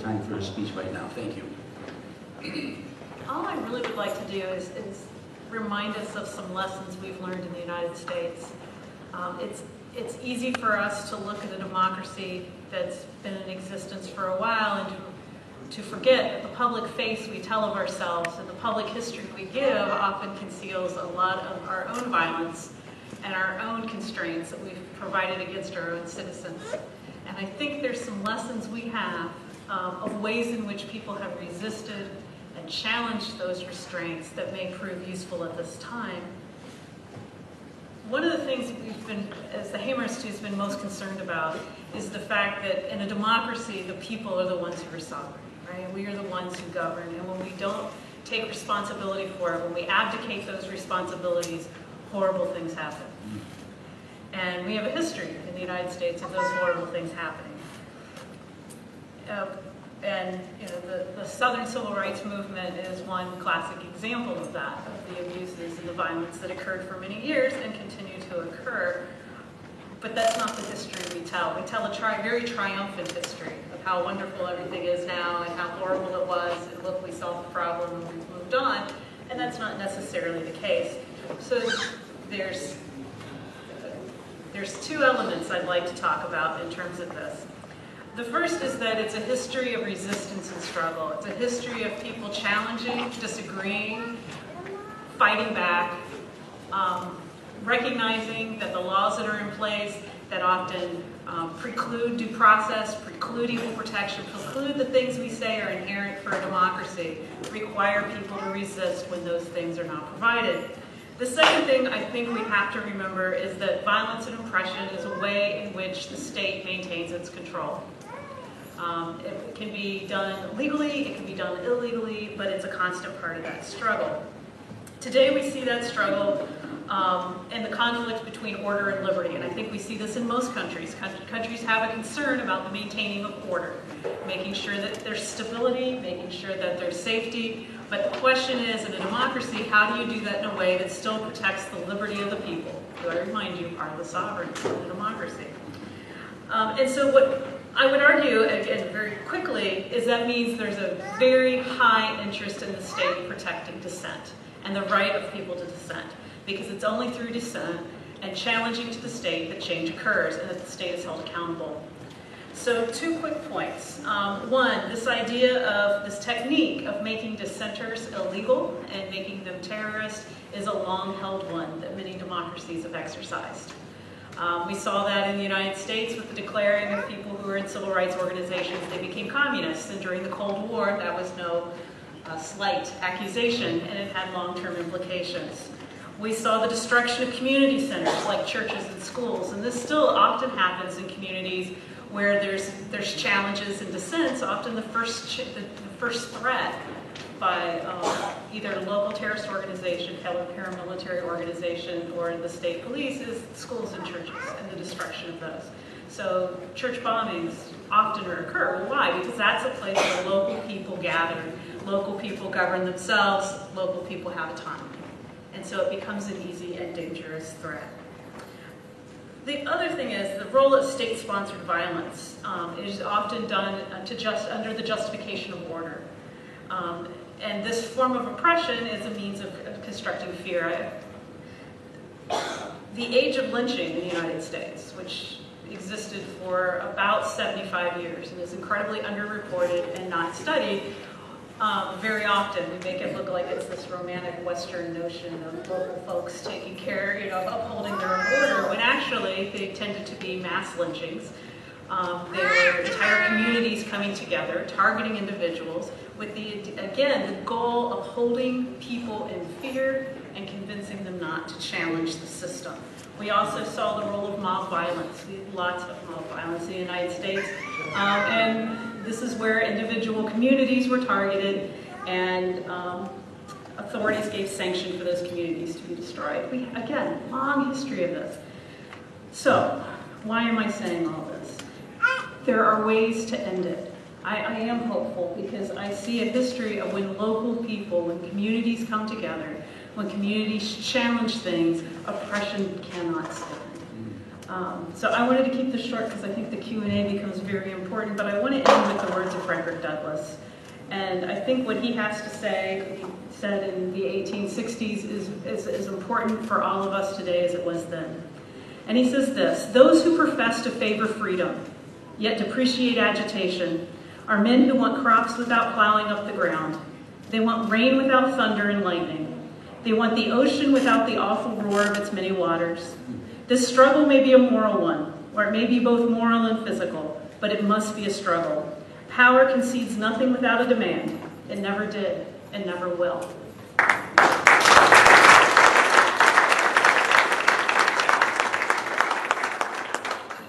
time for a speech right now. Thank you. All I really would like to do is remind us of some lessons we've learned in the United States. It's easy for us to look at a democracy that's been in existence for a while and to forget that the public face we tell of ourselves and the public history we give often conceals a lot of our own violence and our own constraints that we've provided against our own citizens. And I think there's some lessons we have of ways in which people have resisted and challenged those restraints that may prove useful at this time. One of the things we've been, as the Hamer Institute has been most concerned about, is the fact that in a democracy, the people are the ones who are sovereign, right? We are the ones who govern, and when we don't take responsibility for it, when we abdicate those responsibilities, horrible things happen. And we have a history in the United States of those horrible things happening. And the Southern Civil Rights Movement is one classic example of that, of the abuses and the violence that occurred for many years and continue to occur. But that's not the history we tell. We tell a very triumphant history of how wonderful everything is now and how horrible it was, and look, we solved the problem and we've moved on. And that's not necessarily the case. So there's two elements I'd like to talk about in terms of this. The first is that it's a history of resistance and struggle. It's a history of people challenging, disagreeing, fighting back, recognizing that the laws that are in place that often preclude due process, preclude equal protection, preclude the things we say are inherent for a democracy, require people to resist when those things are not provided. The second thing I think we have to remember is that violence and oppression is a way in which the state maintains its control. It can be done legally, it can be done illegally, but it's a constant part of that struggle. Today we see that struggle and the conflict between order and liberty, and I think we see this in most countries. Countries have a concern about the maintaining of order, making sure that there's stability, making sure that there's safety, but the question is, in a democracy, how do you do that in a way that still protects the liberty of the people, who I remind you are the sovereignty of the democracy. And so what I would argue, again, very quickly, is that means there's a very high interest in the state protecting dissent and the right of people to dissent, because it's only through dissent and challenging to the state that change occurs and that the state is held accountable. So 2 quick points. One, this idea of this technique of making dissenters illegal and making them terrorists is a long-held one that many democracies have exercised. We saw that in the United States with the declaring of people who were in civil rights organizations, they became communists, and during the Cold War that was no slight accusation, and it had long-term implications. We saw the destruction of community centers like churches and schools, and this still often happens in communities where there's challenges and dissents. Often the first threat by either a local terrorist organization, paramilitary organization, or the state police is schools and churches and the destruction of those. So church bombings often occur. Well, why? Because that's a place where local people gather, local people govern themselves, local people have autonomy. And so it becomes an easy and dangerous threat. The other thing is the role of state-sponsored violence is often done under the justification of order. And this form of oppression is a means of constructing fear. The age of lynching in the United States, which existed for about 75 years and is incredibly underreported and not studied, very often we make it look like it's this romantic Western notion of local folks taking care, of upholding their own order, when actually they tended to be mass lynchings. There were entire communities coming together, targeting individuals, with the goal of holding people in fear and convincing them not to challenge the system. We also saw the role of mob violence. We had lots of mob violence in the United States. And this is where individual communities were targeted, and authorities gave sanction for those communities to be destroyed. Again, long history of this. So, why am I saying all this? There are ways to end it. I am hopeful because I see a history of when local people, when communities come together, when communities challenge things, oppression cannot stand. So I wanted to keep this short because I think the Q&A becomes very important, but I want to end with the words of Frederick Douglass. And I think what he has to say, he said in the 1860s, is as important for all of us today as it was then. And he says this: "Those who profess to favor freedom, yet depreciate agitation, are men who want crops without plowing up the ground. They want rain without thunder and lightning. They want the ocean without the awful roar of its many waters. This struggle may be a moral one, or it may be both moral and physical, but it must be a struggle. Power concedes nothing without a demand. It never did and never will."